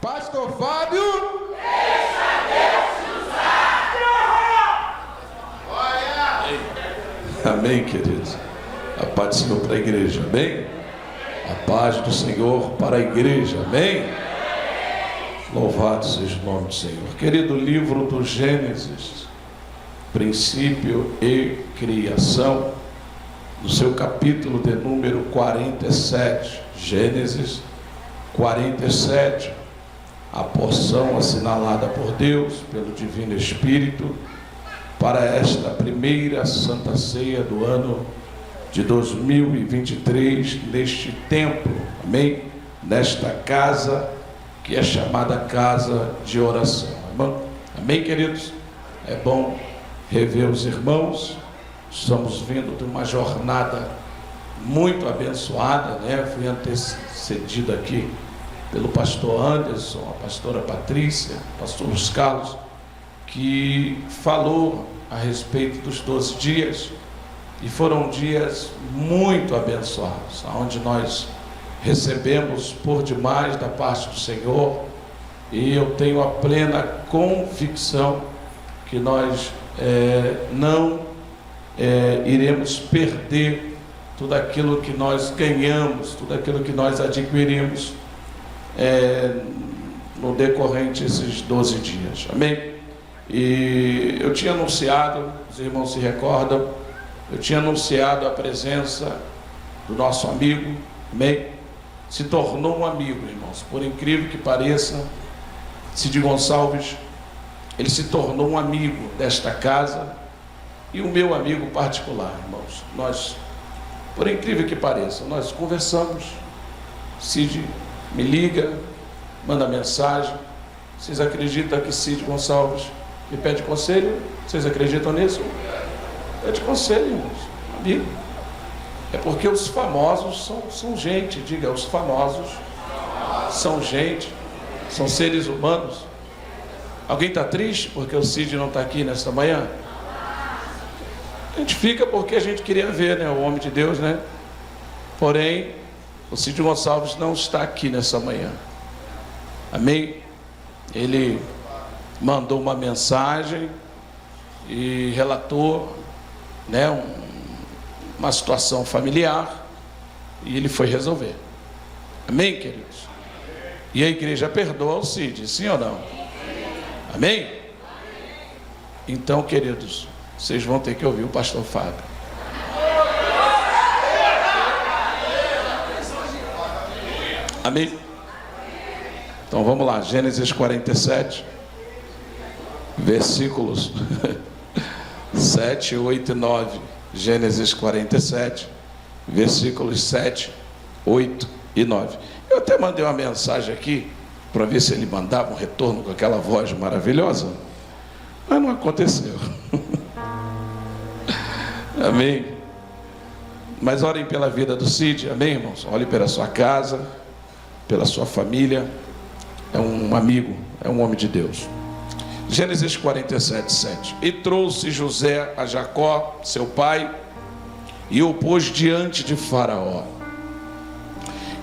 Pastor Fábio. Deixa Deus usar. Amém, queridos. A paz do Senhor para a igreja, amém? A paz do Senhor para a igreja, amém? Louvado seja o nome do Senhor. Querido, livro do Gênesis, princípio e criação, no seu capítulo de número 47, Gênesis 47, a porção assinalada por Deus, pelo Divino Espírito, para esta primeira Santa Ceia do ano de 2023, neste templo, amém? Nesta casa que é chamada casa de oração, amém, queridos? É bom rever os irmãos. Estamos vindo de uma jornada muito abençoada, né? Fui antecedido aqui pelo pastor Anderson, a pastora Patrícia, pastor Luiz Carlos, que falou a respeito dos 12 dias, e foram dias muito abençoados, onde nós recebemos por demais da parte do Senhor, e eu tenho a plena convicção que nós não iremos perder tudo aquilo que nós ganhamos, tudo aquilo que nós adquirimos no decorrente desses 12 dias, amém? E eu tinha anunciado, os irmãos se recordam, eu tinha anunciado a presença do nosso amigo, amém? Se tornou um amigo, irmãos, por incrível que pareça, Cid Gonçalves, ele se tornou um amigo desta casa, e o meu amigo particular, irmãos. Nós, por incrível que pareça, nós conversamos, Cid me liga, manda mensagem. Vocês acreditam que Cid Gonçalves me pede conselho? Vocês acreditam nisso? Pede conselho, irmãos, amigo. É porque os famosos são gente, diga, os famosos são gente, são seres humanos. Alguém está triste porque o Cid não está aqui nesta manhã? A gente fica porque a gente queria ver, né, o homem de Deus, né? Porém, o Cid Gonçalves não está aqui nessa manhã, amém? Ele mandou uma mensagem e relatou, né, uma situação familiar, e ele foi resolver, amém, queridos? E a igreja perdoa o Cid, sim ou não? Amém? Então, queridos, vocês vão ter que ouvir o pastor Fábio. Amém? Então vamos lá, Gênesis 47, versículos 7, 8 e 9. Gênesis 47, versículos 7, 8 e 9. Eu até mandei uma mensagem aqui para ver se ele mandava um retorno com aquela voz maravilhosa, mas não aconteceu. Amém? Mas orem pela vida do Cid, amém, irmãos? Olhem pela sua casa, pela sua família. É um amigo, é um homem de Deus. Gênesis 47, 7. E trouxe José a Jacó, seu pai, e o pôs diante de Faraó.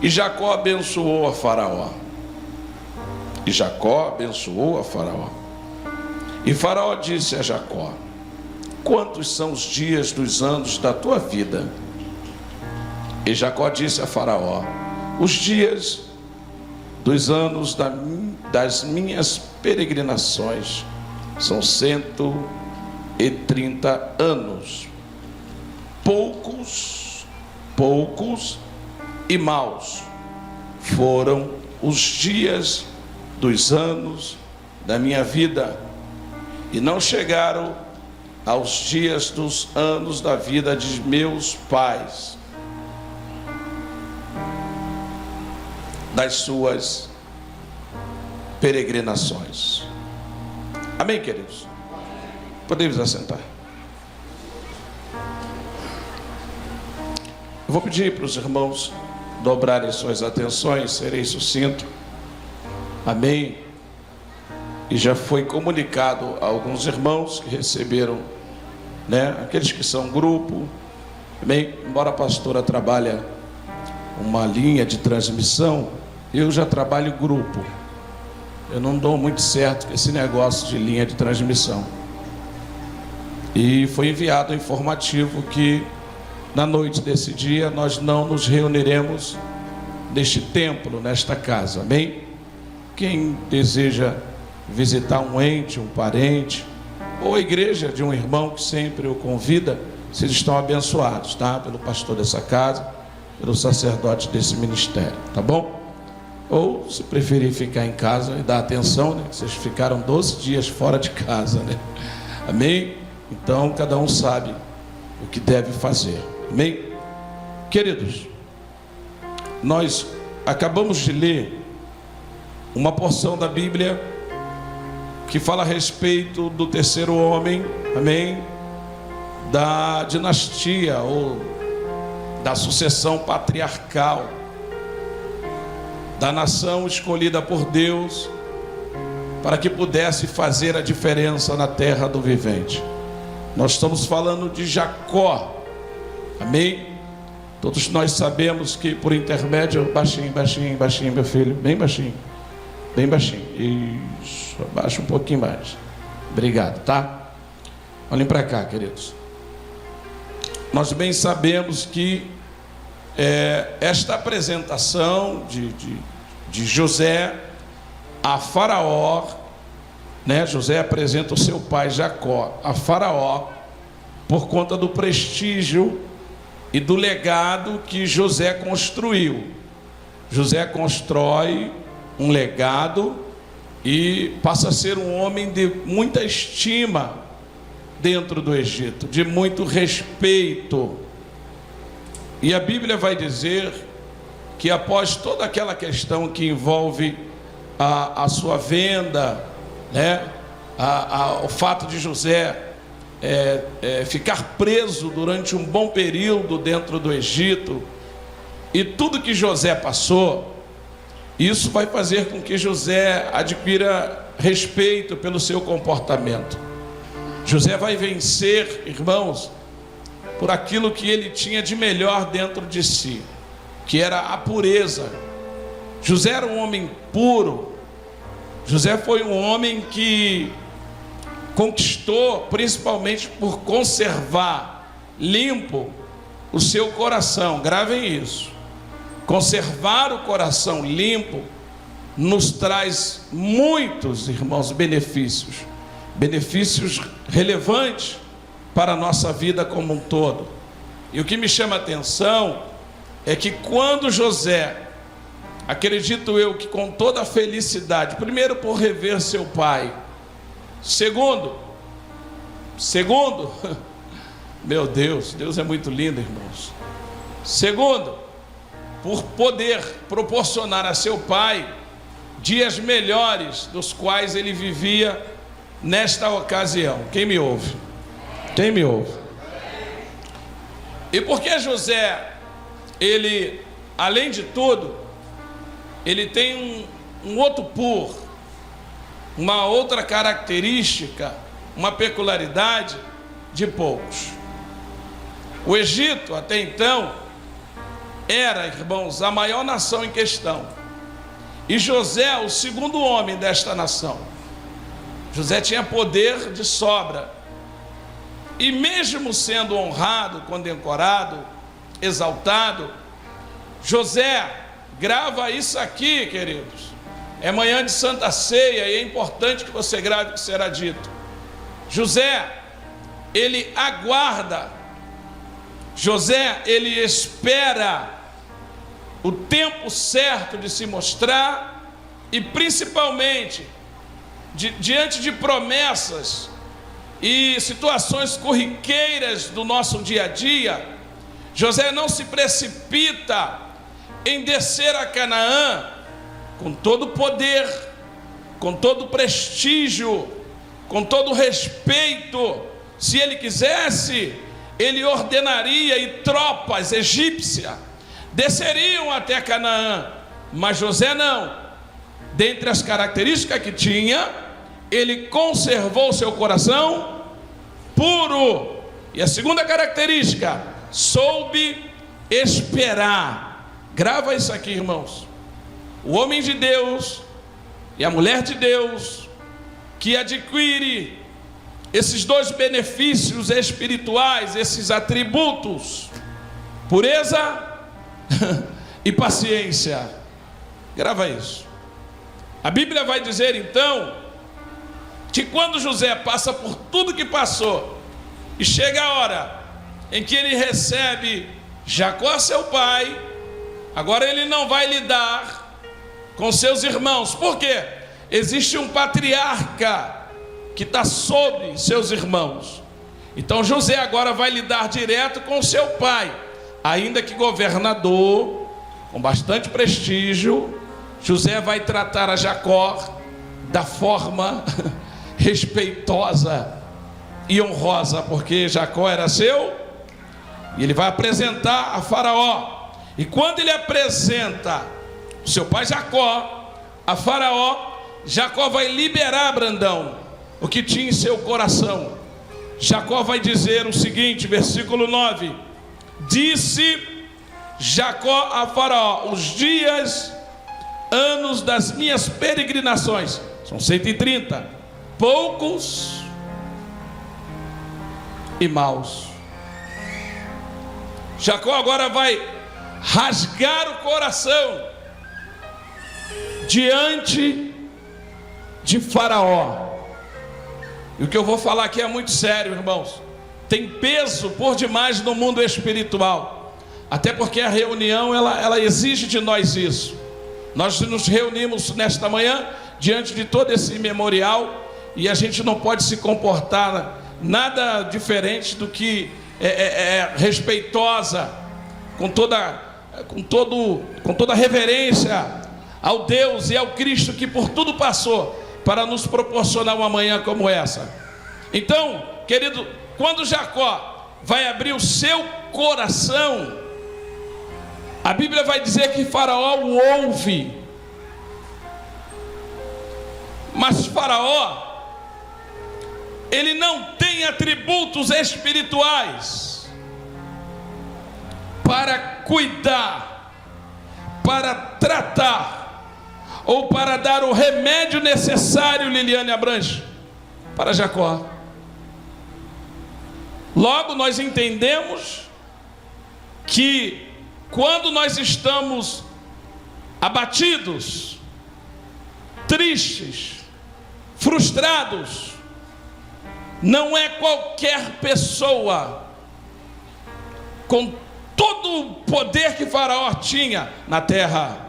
E Jacó abençoou a Faraó. E Jacó abençoou a Faraó. E Faraó disse a Jacó: quantos são os dias dos anos da tua vida? E Jacó disse a Faraó: os dias dos anos das minhas peregrinações são 130 anos. Poucos e maus foram os dias dos anos da minha vida, e não chegaram aos dias dos anos da vida de meus pais, das suas peregrinações. Amém, queridos? Podemos assentar. Eu vou pedir para os irmãos dobrarem suas atenções, serei sucinto. Amém? E já foi comunicado a alguns irmãos que receberam, né? Aqueles que são grupo. Amém? Embora a pastora trabalhe uma linha de transmissão, eu já trabalho grupo. eu não dou muito certo com esse negócio de linha de transmissão. E foi enviado um informativo que na noite desse dia nós não nos reuniremos neste templo, nesta casa, amém? Quem deseja visitar um ente, um parente, ou a igreja de um irmão que sempre o convida, vocês estão abençoados, tá? Pelo pastor dessa casa, pelo sacerdote desse ministério, tá bom? Ou se preferir ficar em casa e dar atenção, né? Vocês ficaram 12 dias fora de casa, né? Amém? Então cada um sabe o que deve fazer, amém? Queridos, nós acabamos de ler uma porção da Bíblia que fala a respeito do terceiro homem, amém? Da dinastia ou da sucessão patriarcal, da nação escolhida por Deus para que pudesse fazer a diferença na terra do vivente. Nós estamos falando de Jacó, amém? Todos nós sabemos que por intermédio, baixinho, meu filho, bem baixinho, isso, abaixa um pouquinho mais, obrigado, tá? Olhem para cá, queridos. Nós bem sabemos que esta apresentação de José a Faraó, né? José apresenta o seu pai Jacó a Faraó por conta do prestígio e do legado que José construiu. José constrói um legado e passa a ser um homem de muita estima dentro do Egito, de muito respeito. E a Bíblia vai dizer que após toda aquela questão que envolve a sua venda, né? O fato de José ficar preso durante um bom período dentro do Egito, e tudo que José passou, isso vai fazer com que José adquira respeito pelo seu comportamento. José vai vencer, irmãos, por aquilo que ele tinha de melhor dentro de si, que era a pureza. José era um homem puro. José foi um homem que conquistou, principalmente por conservar limpo o seu coração. Gravem isso. Conservar o coração limpo nos traz muitos, irmãos, benefícios relevantes para a nossa vida como um todo. E o que me chama a atenção é que quando José, acredito eu que com toda a felicidade, primeiro por rever seu pai, segundo, meu Deus é muito lindo, irmãos. Segundo, por poder proporcionar a seu pai dias melhores dos quais ele vivia nesta ocasião. Quem me ouve? Quem me ouve? E porque José, ele, além de tudo, ele tem um outro uma outra característica, uma peculiaridade de poucos. O Egito, até então, era, irmãos, a maior nação em questão. E José, o segundo homem desta nação. José tinha poder de sobra. E mesmo sendo honrado, condecorado, exaltado, José, grava isso aqui, queridos. É manhã de Santa Ceia e é importante que você grave o que será dito. José, ele aguarda. José, ele espera o tempo certo de se mostrar e principalmente diante de promessas e situações corriqueiras do nosso dia a dia. José não se precipita em descer a Canaã com todo o poder, com todo o prestígio, com todo o respeito. Se ele quisesse, ele ordenaria e tropas egípcias desceriam até Canaã, mas José não. Dentre as características que tinha, ele conservou seu coração puro. E a segunda característica, soube esperar. Grava isso aqui, irmãos. O homem de Deus e a mulher de Deus, que adquire esses dois benefícios espirituais, esses atributos, pureza e paciência. Grava isso. A Bíblia vai dizer então que quando José passa por tudo que passou e chega a hora em que ele recebe Jacó, seu pai, agora ele não vai lidar com seus irmãos. Por quê? Existe um patriarca que está sobre seus irmãos. Então José agora vai lidar direto com seu pai, ainda que governador, com bastante prestígio. José vai tratar a Jacó da forma respeitosa e honrosa, porque Jacó era seu, e ele vai apresentar a Faraó. E quando ele apresenta o seu pai Jacó a Faraó, Jacó vai liberar, Brandão, o que tinha em seu coração. Jacó vai dizer o seguinte, versículo 9: disse Jacó a Faraó: os dias, anos das minhas peregrinações são 130, poucos e maus. Jacó agora vai rasgar o coração diante de Faraó. E o que eu vou falar aqui é muito sério, irmãos. Tem peso por demais no mundo espiritual. Até porque a reunião, ela exige de nós isso. Nós nos reunimos nesta manhã diante de todo esse memorial, e a gente não pode se comportar nada diferente do que respeitosa, com toda reverência ao Deus e ao Cristo que por tudo passou para nos proporcionar uma manhã como essa. Então, querido, quando Jacó vai abrir o seu coração, a Bíblia vai dizer que Faraó o ouve. Mas Faraó, ele não tem atributos espirituais para cuidar, para tratar, ou para dar o remédio necessário, Liliane Abranche, para Jacó. Logo nós entendemos que quando nós estamos abatidos, tristes, frustrados, não é qualquer pessoa com todo o poder que Faraó tinha na terra.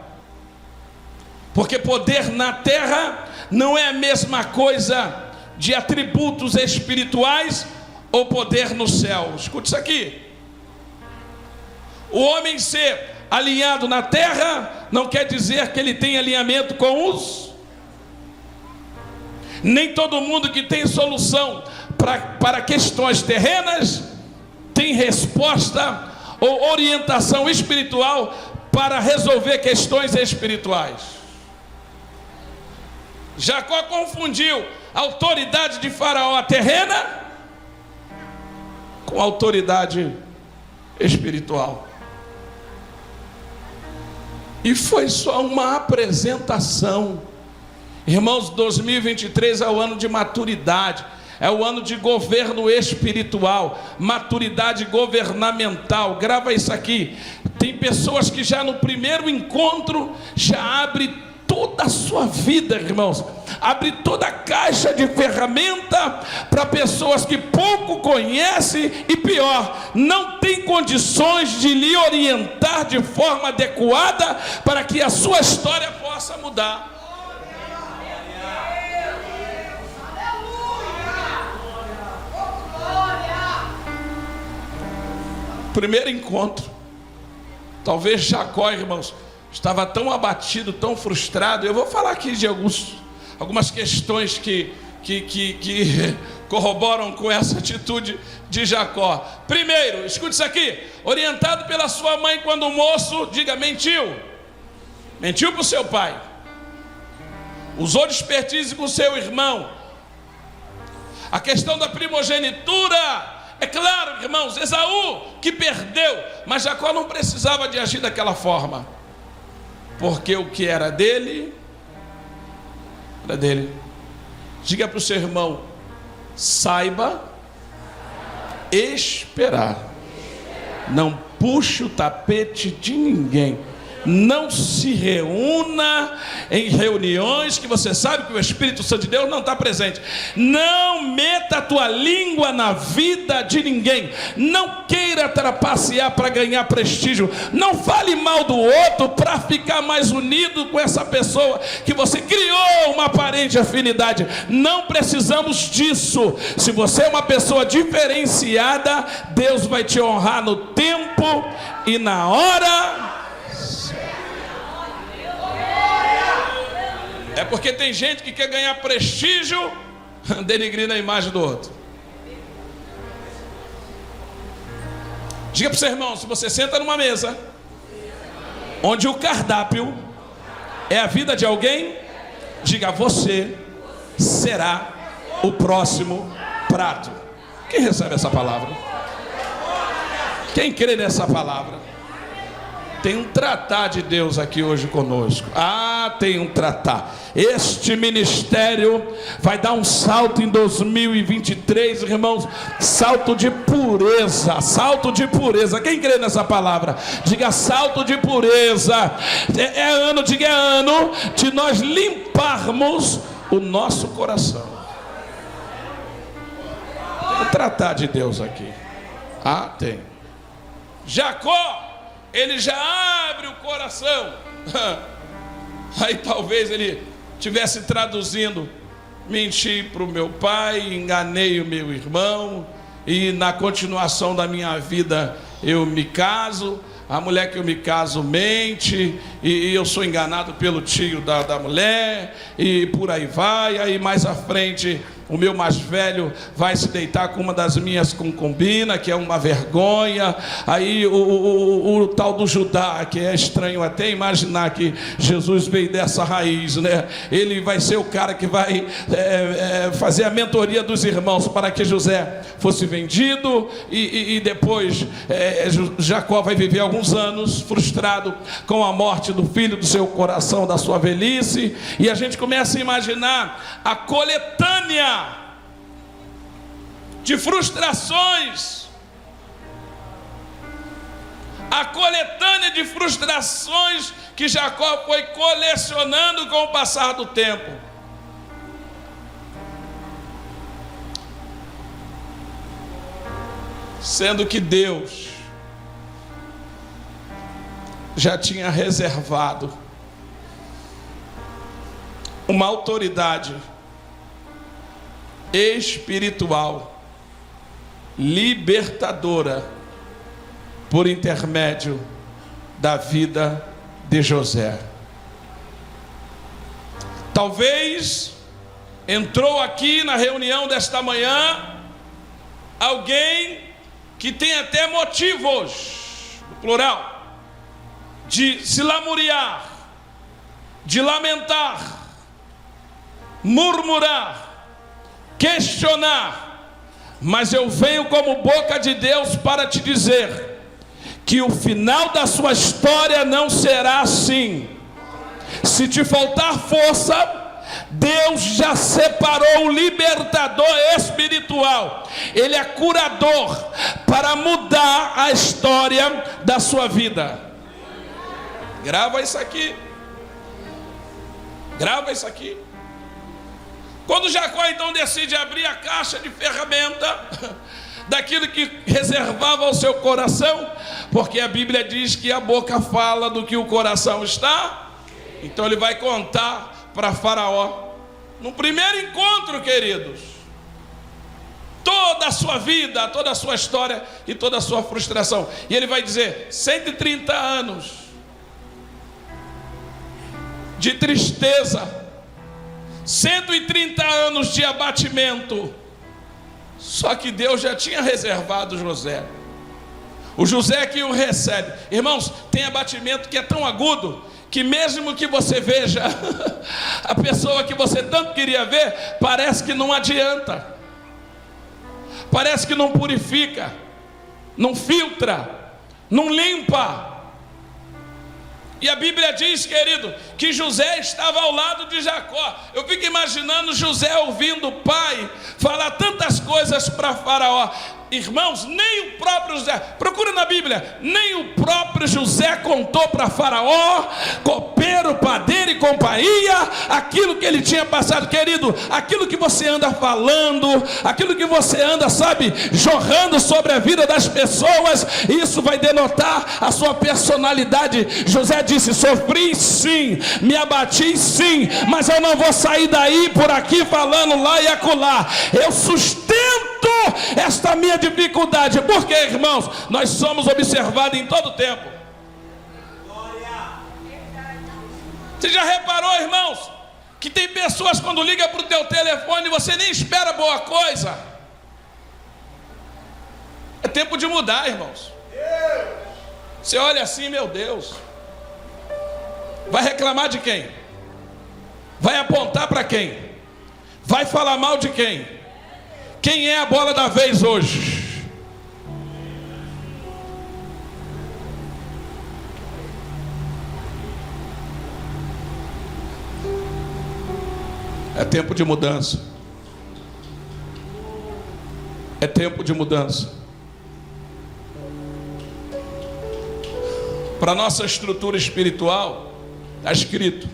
Porque poder na terra não é a mesma coisa de atributos espirituais ou poder no céu. Escute isso aqui. O homem ser alinhado na terra não quer dizer que ele tem alinhamento com os... Nem todo mundo que tem solução para questões terrenas tem resposta ou orientação espiritual para resolver questões espirituais. Jacó confundiu a autoridade de Faraó terrena com a autoridade espiritual. E foi só uma apresentação. Irmãos, 2023 é o ano de maturidade, é o ano de governo espiritual, maturidade governamental. Grava isso aqui. Tem pessoas que já no primeiro encontro já abre toda a sua vida, irmãos, abre toda a caixa de ferramenta para pessoas que pouco conhecem e pior, não tem condições de lhe orientar de forma adequada para que a sua história possa mudar. Primeiro encontro, talvez Jacó, irmãos, estava tão abatido, tão frustrado. Eu vou falar aqui de algumas questões que corroboram com essa atitude de Jacó. Primeiro, escute isso aqui: orientado pela sua mãe quando o moço, diga, mentiu para o seu pai, usou de expertise com seu irmão. A questão da primogenitura, é claro, irmãos, Esaú que perdeu, mas Jacó não precisava de agir daquela forma, porque o que era dele Olha dele. Diga para o seu irmão: saiba esperar. Não puxe o tapete de ninguém. Não se reúna em reuniões que você sabe que o Espírito Santo de Deus não está presente. Não meta a tua língua na vida de ninguém. Não queira trapacear para ganhar prestígio. Não fale mal do outro para ficar mais unido com essa pessoa que você criou uma aparente afinidade. Não precisamos disso. Se você é uma pessoa diferenciada, Deus vai te honrar no tempo e na hora. É porque tem gente que quer ganhar prestígio denegrindo a imagem do outro. Diga para o seu irmão: se você senta numa mesa onde o cardápio é a vida de alguém, diga: você será o próximo prato. Quem recebe essa palavra? Quem crê nessa palavra? Tem um tratar de Deus aqui hoje conosco. Tem um tratar. Este ministério vai dar um salto em 2023, irmãos. Salto de pureza. Salto de pureza. Quem crê nessa palavra? Diga: salto de pureza. É ano de nós limparmos o nosso coração. Tem um tratar de Deus aqui. Tem. Jacó, ele já abre o coração. Aí talvez ele estivesse traduzindo: menti para o meu pai, enganei o meu irmão, e na continuação da minha vida eu me caso. A mulher que eu me caso mente, e eu sou enganado pelo tio da mulher, e por aí vai. Aí mais à frente o meu mais velho vai se deitar com uma das minhas concubinas, que é uma vergonha. Aí o tal do Judá, que é estranho até imaginar que Jesus veio dessa raiz, né? Ele vai ser o cara que vai fazer a mentoria dos irmãos para que José fosse vendido, e depois Jacó vai viver alguns anos frustrado com a morte do filho do seu coração, da sua velhice. E a gente começa a imaginar a coletânea de frustrações, a coletânea de frustrações que Jacó foi colecionando com o passar do tempo. Sendo que Deus já tinha reservado uma autoridade espiritual libertadora por intermédio da vida de José. Talvez entrou aqui na reunião desta manhã alguém que tem até motivos, no plural, de se lamuriar, de lamentar, murmurar, questionar. Mas eu venho como boca de Deus para te dizer que o final da sua história não será assim. Se te faltar força, Deus já separou o libertador espiritual. Ele é curador para mudar a história da sua vida. Grava isso aqui. Grava isso aqui. Quando Jacó então decide abrir a caixa de ferramenta daquilo que reservava ao seu coração, porque a Bíblia diz que a boca fala do que o coração está, então ele vai contar para Faraó, no primeiro encontro, queridos, toda a sua vida, toda a sua história e toda a sua frustração. E ele vai dizer: 130 anos de tristeza, 130 anos de abatimento. Só que Deus já tinha reservado José. O José que o recebe. Irmãos, tem abatimento que é tão agudo que mesmo que você veja a pessoa que você tanto queria ver, parece que não adianta, parece que não purifica, não filtra, não limpa. E a Bíblia diz, querido, que José estava ao lado de Jacó. Eu fico imaginando José ouvindo o pai falar tantas coisas para Faraó. Irmãos, nem o próprio José, procura na Bíblia, nem o próprio José contou para Faraó, copeiro, padeiro e companhia, aquilo que ele tinha passado. Querido, aquilo que você anda falando, aquilo que você anda, sabe, jorrando sobre a vida das pessoas, isso vai denotar a sua personalidade. José disse: sofri sim, me abati sim, mas eu não vou sair daí por aqui falando lá e acolá. Eu sustento esta minha dificuldade, porque, irmãos, nós somos observados em todo tempo. Você já reparou, irmãos, que tem pessoas quando liga para o teu telefone você nem espera boa coisa? É tempo de mudar, irmãos. Você olha assim, meu Deus, vai reclamar de quem? Vai apontar para quem? Vai falar mal de quem? Quem é a bola da vez hoje? É tempo de mudança. É tempo de mudança. Para nossa estrutura espiritual, está escrito,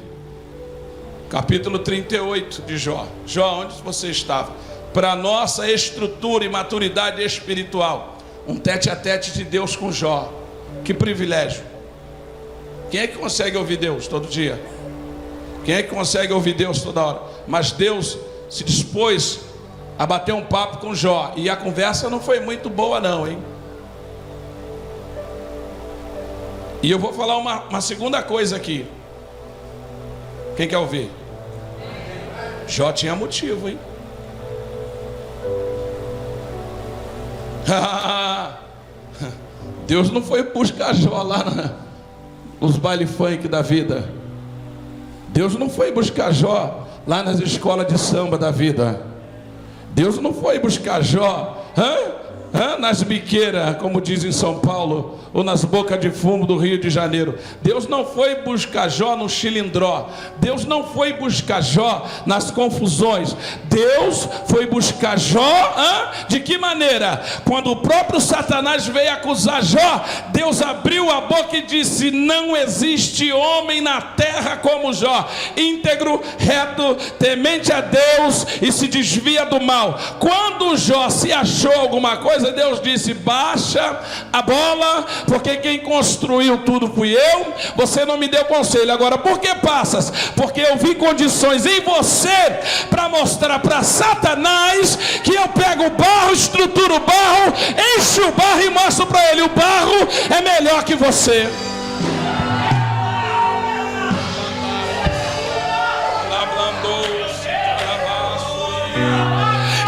capítulo 38 de Jó. Jó, onde você estava? Para nossa estrutura e maturidade espiritual, um tete-a-tete de Deus com Jó. Que privilégio. Quem é que consegue ouvir Deus todo dia? Quem é que consegue ouvir Deus toda hora? Mas Deus se dispôs a bater um papo com Jó, e a conversa não foi muito boa não, hein? E eu vou falar uma segunda coisa aqui. Quem quer ouvir? Jó tinha motivo, hein? Deus não foi buscar Jó lá nos baile funk da vida. Deus não foi buscar Jó lá nas escolas de samba da vida. Deus não foi buscar Jó nas biqueiras, como diz em São Paulo, ou nas bocas de fumo do Rio de Janeiro. Deus não foi buscar Jó no chilindró. Deus não foi buscar Jó nas confusões. Deus foi buscar Jó, de que maneira? Quando o próprio Satanás veio acusar Jó, Deus abriu a boca e disse: não existe homem na terra como Jó, íntegro, reto, temente a Deus e se desvia do mal. Quando Jó se achou alguma coisa, Deus disse: baixa a bola, porque quem construiu tudo fui eu, você não me deu conselho. Agora, por que passas? Porque eu vi condições em você para mostrar para Satanás que eu pego o barro, estruturo o barro, encho o barro e mostro para ele: o barro é melhor que você.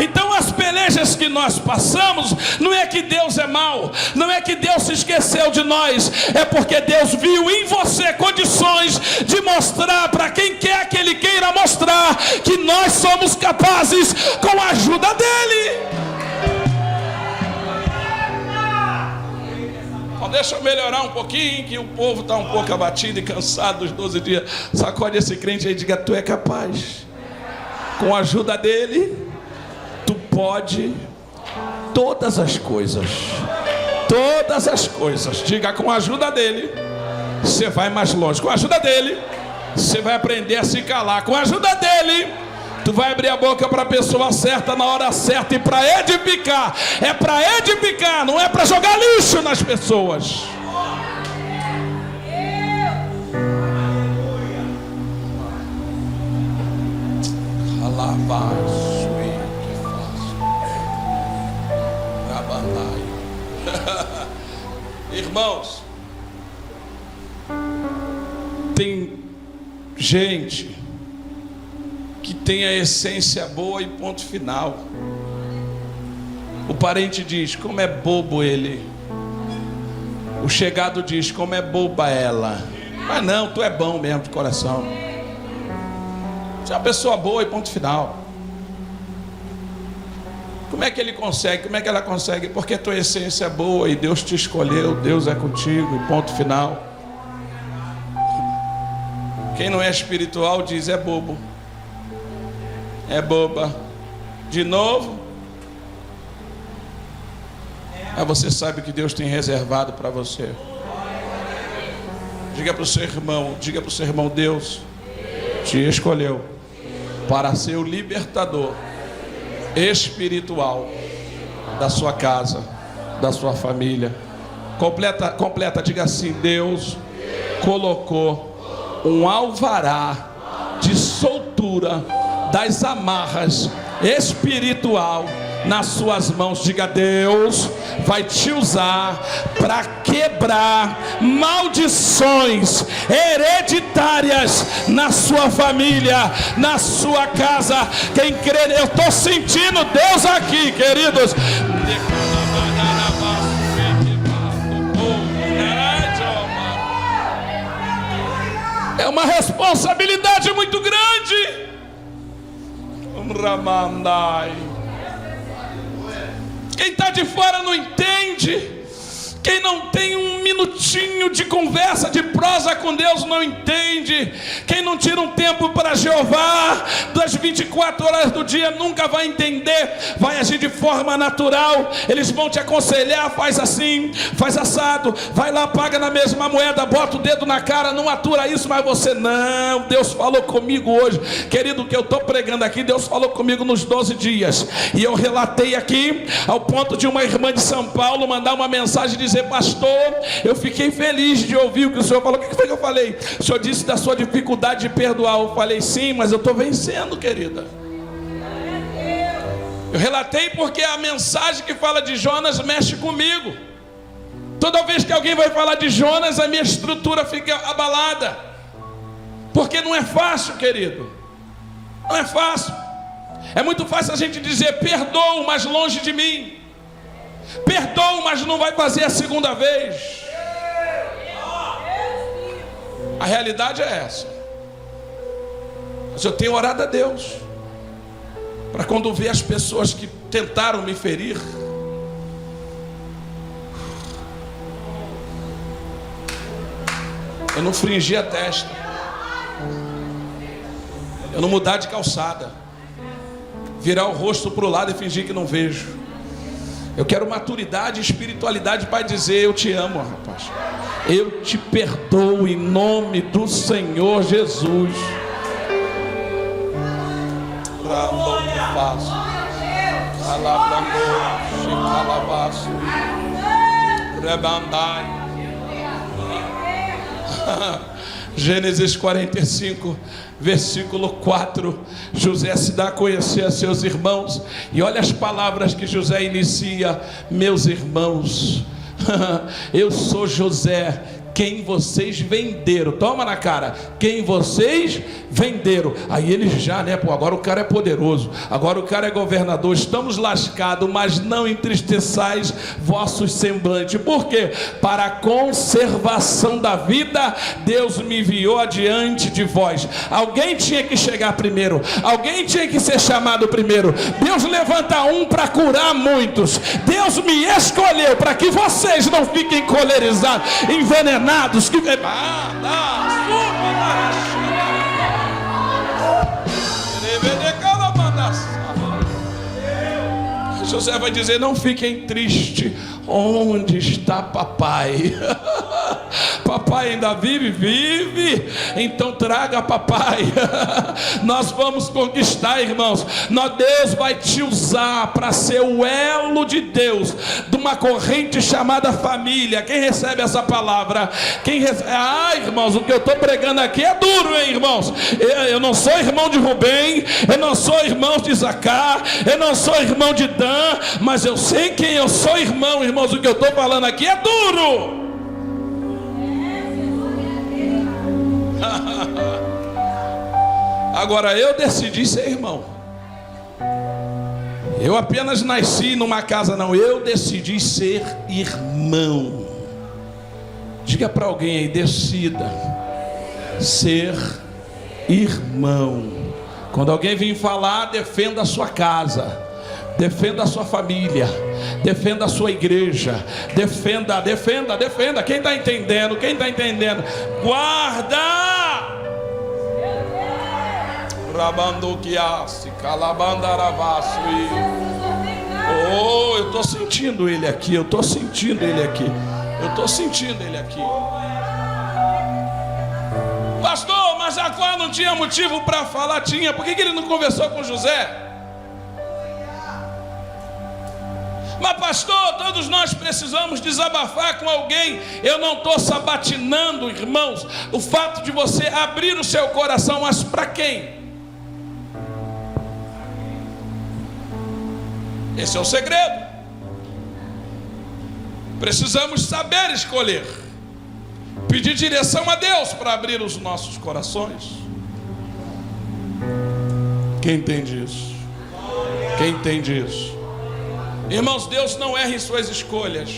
Então as pelejas que nós passamos, não é que Deus é mau, não é que Deus se esqueceu de nós, é porque Deus viu em você condições de mostrar para quem quer que Ele queira mostrar que nós somos capazes com a ajuda dEle. Então deixa eu melhorar um pouquinho, que o povo está um pouco abatido e cansado dos 12 dias. Sacode esse crente aí e diga: tu é capaz. Com a ajuda dEle, tu pode todas as coisas. Todas as coisas. Diga: com a ajuda dEle, você vai mais longe. Com a ajuda dEle, você vai aprender a se calar. Com a ajuda dEle, tu vai abrir a boca para a pessoa certa na hora certa e para edificar. É para edificar, não é para jogar lixo nas pessoas. Irmãos, tem gente que tem a essência boa e ponto final. O parente diz: como é bobo ele. O chegado diz: como é boba ela. Mas não, tu é bom mesmo de coração. Você é uma pessoa boa e ponto final. Como é que ele consegue? Como é que ela consegue? Porque tua essência é boa e Deus te escolheu, Deus é contigo e ponto final. Quem não é espiritual diz é bobo, é boba. De novo. Mas você sabe que Deus tem reservado para você. Diga para o seu irmão, Deus te escolheu para ser o libertador espiritual da sua casa, da sua família. Completa, diga assim: Deus colocou um alvará de soltura das amarras espiritual nas suas mãos. Diga: Deus vai te usar para quebrar maldições hereditárias na sua família, na sua casa. Quem crê, eu estou sentindo Deus aqui, queridos. É uma responsabilidade muito grande. Quem está de fora não entende. Quem não tem um minutinho de conversa, de prosa com Deus, não entende. Quem não tira um tempo para Jeová das 24 horas do dia nunca vai entender. Vai agir de forma natural. Eles vão te aconselhar: faz assim, faz assado, vai lá, paga na mesma moeda, bota o dedo na cara, não atura isso. Mas você: não, Deus falou comigo hoje. Querido, o que eu estou pregando aqui, Deus falou comigo nos 12 dias. E eu relatei aqui ao ponto de uma irmã de São Paulo mandar uma mensagem e dizer: pastor, eu fiquei feliz de ouvir o que o senhor falou. O que foi que eu falei? O senhor disse da sua dificuldade de perdoar. Eu falei: sim, mas eu estou vencendo, querida. Eu relatei porque a mensagem que fala de Jonas mexe comigo. Toda vez que alguém vai falar de Jonas, a minha estrutura fica abalada. Porque não é fácil, querido. Não é fácil. É muito fácil a gente dizer: perdoo, mas longe de mim. Perdoo, mas não vai fazer a segunda vez. A realidade é essa. Mas eu tenho orado a Deus para quando ver as pessoas que tentaram me ferir, eu não fringir a testa, eu não mudar de calçada, virar o rosto para o lado e fingir que não vejo. Eu quero maturidade e espiritualidade para dizer: eu te amo, rapaz. Eu te perdoo em nome do Senhor Jesus. Gênesis 45, versículo 4. José se dá a conhecer a seus irmãos. E olha as palavras que José inicia: meus irmãos, eu sou José, quem vocês venderam. Toma na cara: quem vocês venderam. Aí eles já, agora o cara é poderoso, agora o cara é governador, estamos lascados, mas não entristeçais vossos semblantes. Por quê? Para a conservação da vida, Deus me enviou adiante de vós. Alguém tinha que chegar primeiro, alguém tinha que ser chamado primeiro. Deus levanta um para curar muitos. Deus me escolheu para que vocês não fiquem colerizados, envenenados, que José vai dizer: não fiquem tristes. Onde está papai? Papai ainda vive? Vive. Então traga papai. Nós vamos conquistar, irmãos. Deus vai te usar para ser o elo de Deus, de uma corrente chamada família. Quem recebe essa palavra? Irmãos, o que eu estou pregando aqui é duro, hein, irmãos? Eu não sou irmão de Rubem, eu não sou irmão de Zacar, eu não sou irmão de Dan, mas eu sei quem eu sou, irmão. Irmãos, o que eu estou falando aqui é duro. Agora, eu decidi ser irmão. Eu apenas nasci numa casa, não. Eu decidi ser irmão. Diga para alguém aí: decida ser irmão. Quando alguém vir falar, defenda a sua casa, defenda a sua família, defenda a sua igreja, defenda. Quem está entendendo? Guarda Rabandoquiasse, Calabandaravasui. Oh, eu estou sentindo ele aqui, eu estou sentindo ele aqui. Eu estou sentindo ele aqui. Pastor, mas Jacó não tinha motivo para falar? Tinha. Por que ele não conversou com José? Mas pastor, todos nós precisamos desabafar com alguém. Eu não estou sabatinando, irmãos, o fato de você abrir o seu coração. Mas para quem? Esse é o segredo. Precisamos saber escolher, pedir direção a Deus para abrir os nossos corações. Quem entende isso? Quem entende isso? Irmãos, Deus não erra em suas escolhas.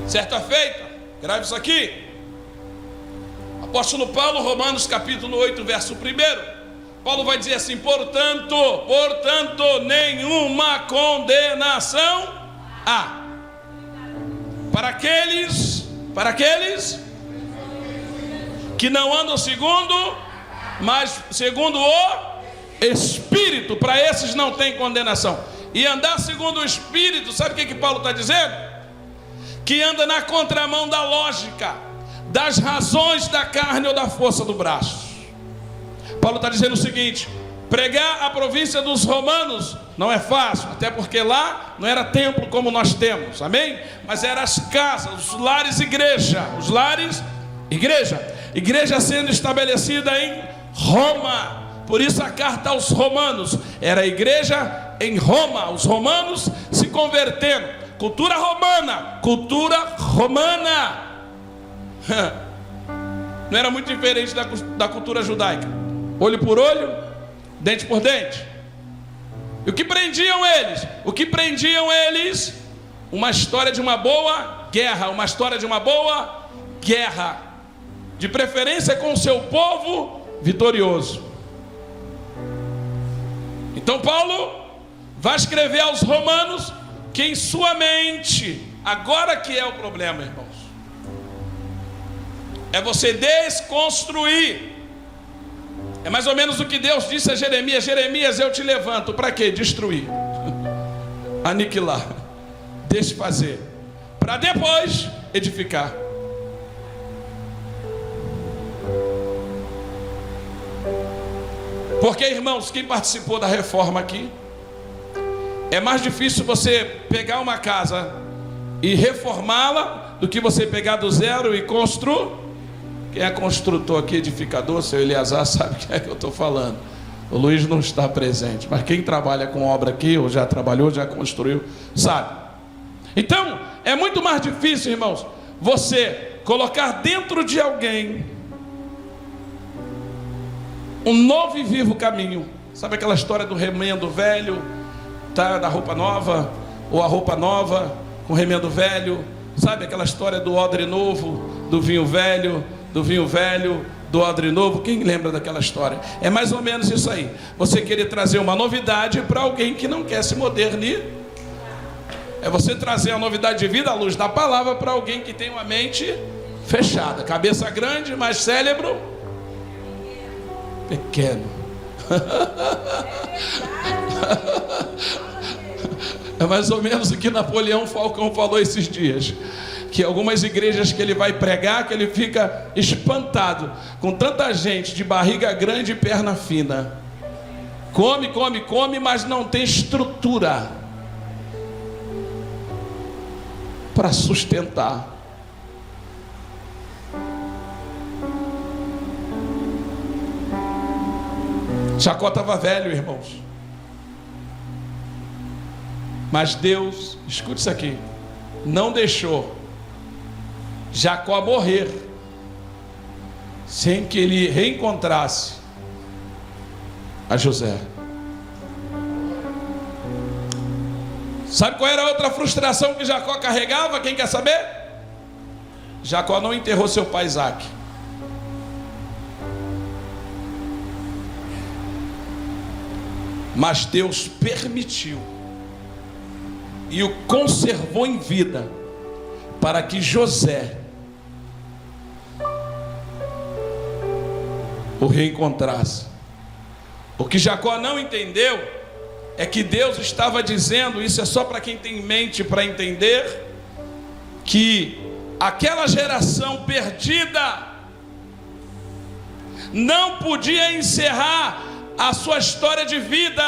Certa feita, grave isso aqui. Apóstolo Paulo, Romanos capítulo 8, verso 1. Paulo vai dizer assim: portanto, nenhuma condenação há para aqueles que não andam segundo, mas segundo o Espírito. Para esses não tem condenação. E andar segundo o Espírito, sabe o que Paulo está dizendo? Que anda na contramão da lógica, das razões da carne ou da força do braço. Paulo está dizendo o seguinte: pregar a província dos romanos não é fácil, até porque lá não era templo como nós temos, amém? Mas eram as casas, os lares igreja, igreja sendo estabelecida em Roma. Por isso a carta aos romanos era a igreja em Roma, os romanos se convertendo, cultura romana, não era muito diferente da cultura judaica, olho por olho, dente por dente. E o que prendiam eles? Uma história de uma boa guerra, de preferência com o seu povo vitorioso. Então Paulo vai escrever aos romanos que em sua mente, agora que é o problema, irmãos, é você desconstruir. É mais ou menos o que Deus disse a Jeremias: Jeremias, eu te levanto. Para quê? Destruir, aniquilar, desfazer, para depois edificar. Porque, irmãos, quem participou da reforma aqui, é mais difícil você pegar uma casa e reformá-la do que você pegar do zero e construir. Quem é construtor aqui, edificador, seu Eleazar, sabe o que é que eu estou falando. O Luiz não está presente, mas quem trabalha com obra aqui, ou já trabalhou, já construiu, sabe. Então, é muito mais difícil, irmãos, você colocar dentro de alguém um novo e vivo caminho. Sabe aquela história do remendo velho, tá, da roupa nova, ou a roupa nova com remendo velho? Sabe aquela história do odre novo, do vinho velho, do odre novo? Quem lembra daquela história? É mais ou menos isso aí. Você querer trazer uma novidade para alguém que não quer se modernizar. É você trazer a novidade de vida à luz da palavra para alguém que tem uma mente fechada, cabeça grande, mas cérebro pequeno. É mais ou menos o que Napoleão Falcão falou esses dias, que algumas igrejas que ele vai pregar, que ele fica espantado com tanta gente de barriga grande e perna fina. Come, mas não tem estrutura para sustentar. Jacó estava velho, irmãos. Mas Deus, escute isso aqui, não deixou Jacó morrer sem que ele reencontrasse a José. Sabe qual era a outra frustração que Jacó carregava? Quem quer saber? Jacó não enterrou seu pai Isaque. Mas Deus permitiu e o conservou em vida para que José o reencontrasse. O que Jacó não entendeu é que Deus estava dizendo, isso é só para quem tem mente para entender, que aquela geração perdida não podia encerrar a sua história de vida.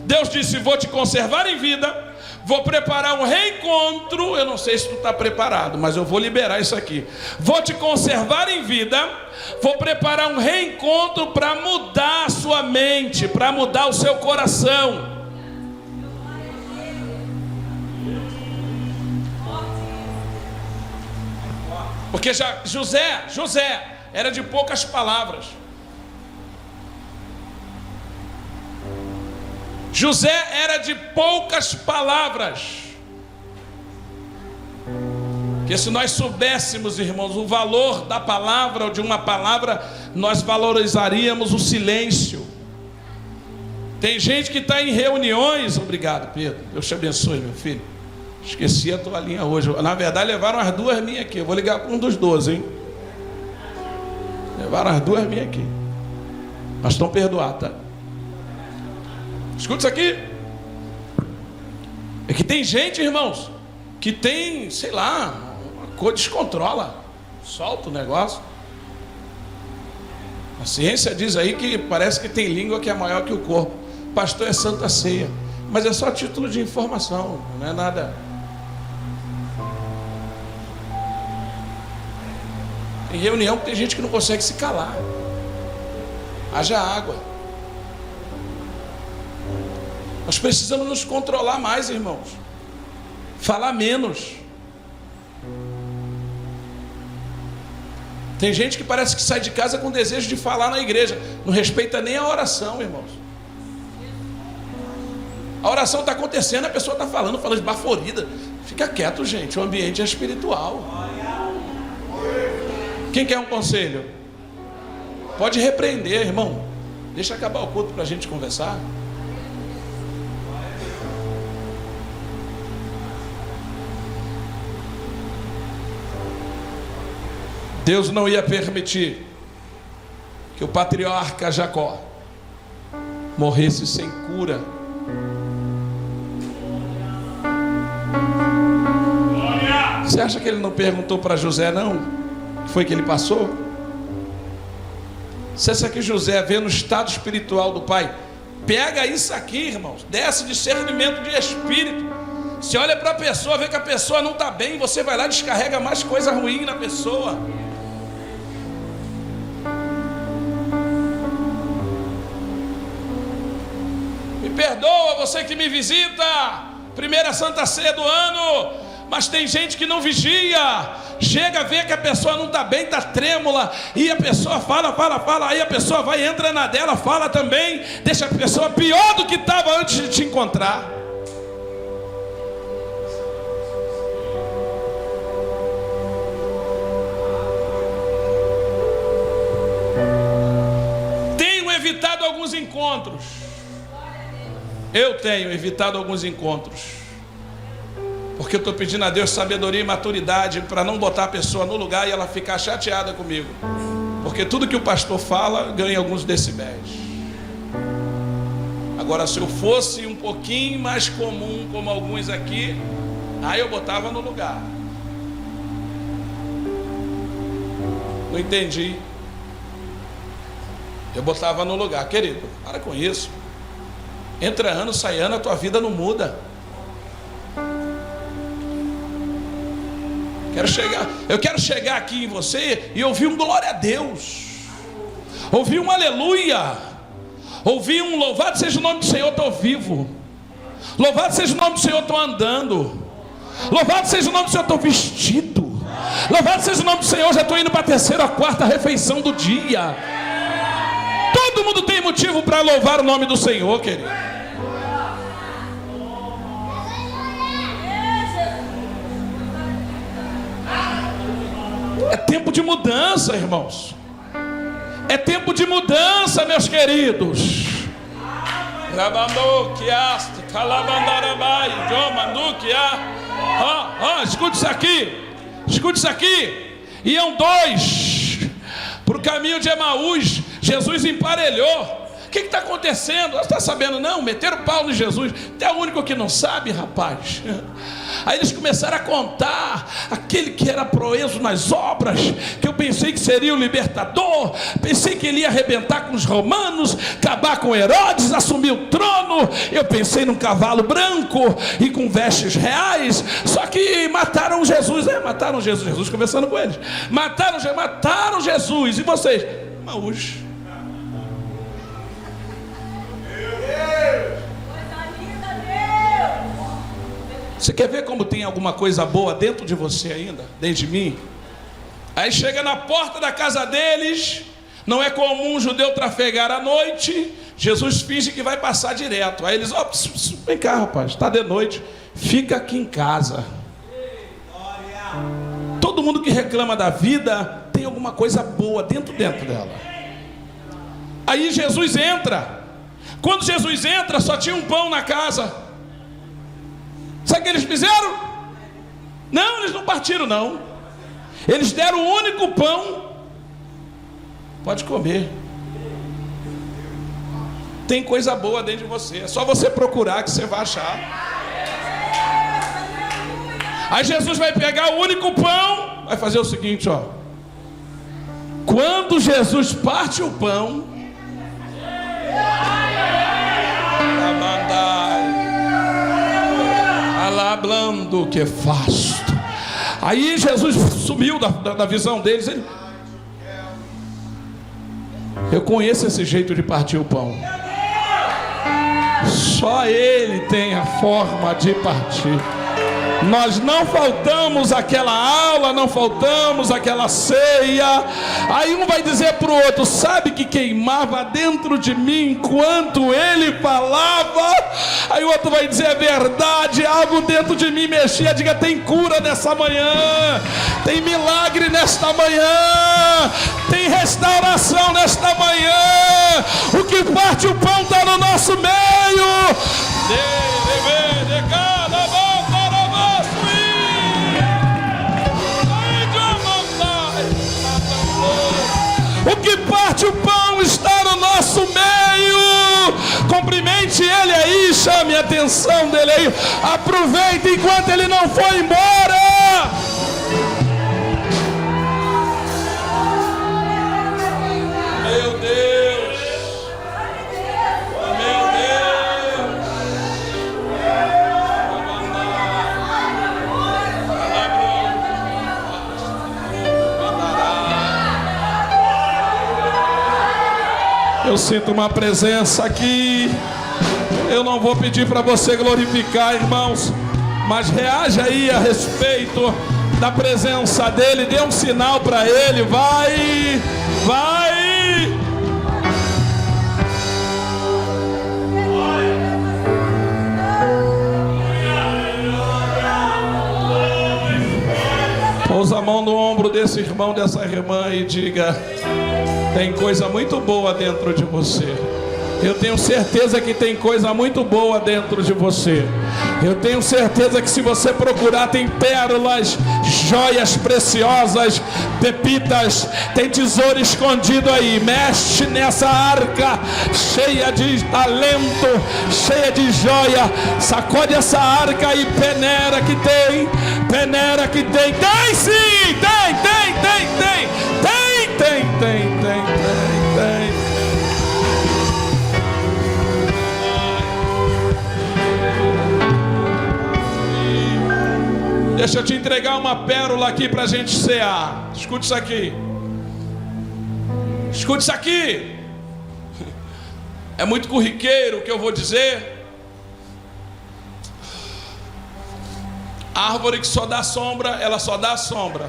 Deus disse: vou te conservar em vida, vou preparar um reencontro. Eu não sei se tu está preparado, mas eu vou liberar isso aqui. Vou te conservar em vida, vou preparar um reencontro para mudar a sua mente, para mudar o seu coração. Porque José era de poucas palavras. José era de poucas palavras. Porque se nós soubéssemos, irmãos, o valor da palavra ou de uma palavra, nós valorizaríamos o silêncio. Tem gente que está em reuniões. Obrigado, Pedro, Deus te abençoe, meu filho. Esqueci a toalhinha hoje. Na verdade levaram as duas minhas aqui. Eu vou ligar com um dos 12, hein? Levaram as duas minhas aqui. Mas estão perdoados, tá? Escuta isso aqui. É que tem gente, irmãos, que tem, sei lá, uma coisa descontrola, solta o negócio. A ciência diz aí que parece que tem língua que é maior que o corpo. Pastor, é Santa Ceia. Mas é só título de informação, não é nada. Tem reunião que tem gente que não consegue se calar. Haja água. Nós precisamos nos controlar mais, irmãos. Falar menos. Tem gente que parece que sai de casa com desejo de falar na igreja. Não respeita nem a oração, irmãos. A oração está acontecendo, a pessoa está falando esbaforida. Fica quieto, gente. O ambiente é espiritual. Quem quer um conselho? Pode repreender, irmão. Deixa acabar o culto para a gente conversar. Deus não ia permitir que o patriarca Jacó morresse sem cura. Você acha que ele não perguntou para José, não? O que foi que ele passou? Você acha que José, vendo o estado espiritual do pai, pega isso aqui, irmãos, desce discernimento de espírito. Você olha para a pessoa, vê que a pessoa não está bem, você vai lá e descarrega mais coisa ruim na pessoa. Me perdoa você que me visita, primeira Santa Ceia do ano, mas tem gente que não vigia, chega a ver que a pessoa não está bem, está trêmula, e a pessoa fala, aí a pessoa vai, entra na dela, fala também, deixa a pessoa pior do que estava antes de te encontrar. Tenho evitado alguns encontros. Eu tenho evitado alguns encontros, porque eu estou pedindo a Deus sabedoria e maturidade para não botar a pessoa no lugar e ela ficar chateada comigo, porque tudo que o pastor fala ganha alguns decibéis. Agora, se eu fosse um pouquinho mais comum, como alguns aqui, aí eu botava no lugar. Não entendi. Eu botava no lugar. Querido, para com isso. Entra ano, sai ano, a tua vida não muda. Eu quero chegar aqui em você e ouvir um glória a Deus, ouvir um aleluia, ouvir um louvado seja o nome do Senhor, estou vivo, louvado seja o nome do Senhor, estou andando, louvado seja o nome do Senhor, estou vestido, louvado seja o nome do Senhor, já estou indo para a terceira ou quarta refeição do dia. Todo mundo tem motivo para louvar o nome do Senhor, querido. É tempo de mudança, irmãos. É tempo de mudança, meus queridos. Escute isso aqui. Escute isso aqui. Iam dois para o caminho de Emaús. Jesus emparelhou. O que está acontecendo? Você está sabendo não? Meteram o pau em Jesus. Até o único que não sabe, rapaz. Aí eles começaram a contar aquele que era proeso nas obras, que eu pensei que seria o libertador, pensei que ele ia arrebentar com os romanos, acabar com Herodes, assumir o trono. Eu pensei num cavalo branco e com vestes reais. Só que mataram Jesus, mataram Jesus. Jesus conversando com eles. Mataram Jesus. E vocês? Emaús. Você quer ver como tem alguma coisa boa dentro de você ainda, dentro de mim? Aí chega na porta da casa deles. Não é comum um judeu trafegar à noite. Jesus finge que vai passar direto. Aí eles, vem cá, rapaz, está de noite, fica aqui em casa. Todo mundo que reclama da vida tem alguma coisa boa dentro dela. Aí Jesus entra. Quando Jesus entra, só tinha um pão na casa. Sabe o que eles fizeram? Não, eles não partiram não. Eles deram o único pão. Pode comer. Tem coisa boa dentro de você. É só você procurar que você vai achar. Aí Jesus vai pegar o único pão. Vai fazer o seguinte, ó. Quando Jesus parte o pão, hablando que fasto. Aí Jesus sumiu da visão deles. Eu conheço esse jeito de partir o pão. Só Ele tem a forma de partir. Nós não faltamos aquela aula, não faltamos aquela ceia. Aí um vai dizer para o outro: sabe que queimava dentro de mim enquanto ele falava? Aí o outro vai dizer: é verdade, algo dentro de mim mexia. Diga: tem cura nessa manhã, tem milagre nesta manhã, tem restauração nesta manhã. O que parte o pão está no nosso meio. O que parte o pão está no nosso meio. Cumprimente ele aí, chame a atenção dele aí. Aproveite enquanto ele não foi embora. Meu Deus, meu Deus. Eu sinto uma presença aqui. Eu não vou pedir para você glorificar, irmãos, mas reaja aí a respeito da presença dele. Dê um sinal para ele. Vai. Pousa a mão no ombro desse irmão, dessa irmã e diga: tem coisa muito boa dentro de você. Eu tenho certeza que tem coisa muito boa dentro de você. Eu tenho certeza que se você procurar, tem pérolas, joias preciosas, pepitas, tem tesouro escondido aí. Mexe nessa arca cheia de talento, cheia de joia. Sacode essa arca e peneira que tem. Tem sim, tem. Deixa eu te entregar uma pérola aqui para a gente cear. Escute isso aqui. É muito corriqueiro o que eu vou dizer. A árvore que só dá sombra, ela só dá sombra.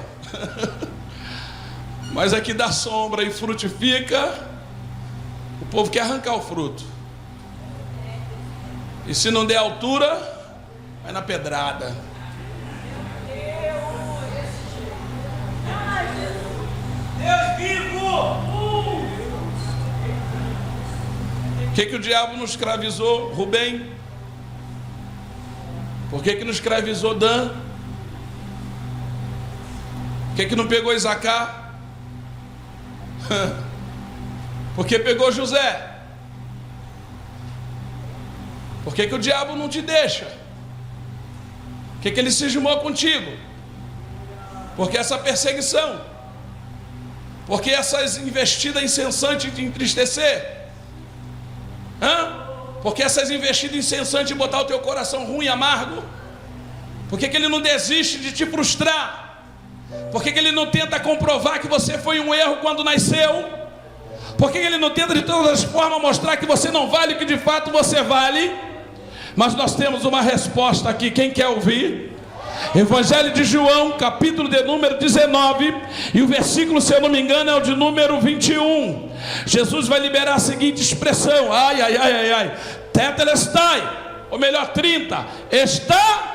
Mas aqui dá sombra e frutifica, o povo quer arrancar o fruto. E se não der altura, vai na pedrada. Deus vivo! O que o diabo nos escravizou, Rubem? Por que nos escravizou Dan? O que não pegou Isacar? Porque pegou José. Por que o diabo não te deixa? Por que ele cismou contigo? Porque essa perseguição? Porque essas investidas incessantes de entristecer? Porque essas investidas incessantes de botar o teu coração ruim e amargo? Por que ele não desiste de te frustrar? Por que ele não tenta comprovar que você foi um erro quando nasceu? Por que ele não tenta de todas as formas mostrar que você não vale o que de fato você vale? Mas nós temos uma resposta aqui, quem quer ouvir? Evangelho de João, capítulo de número 19, e o versículo, se eu não me engano, é o de número 21. Jesus vai liberar a seguinte expressão: ai, ai, ai, ai, ai, tetelestai, ou melhor, 30, está...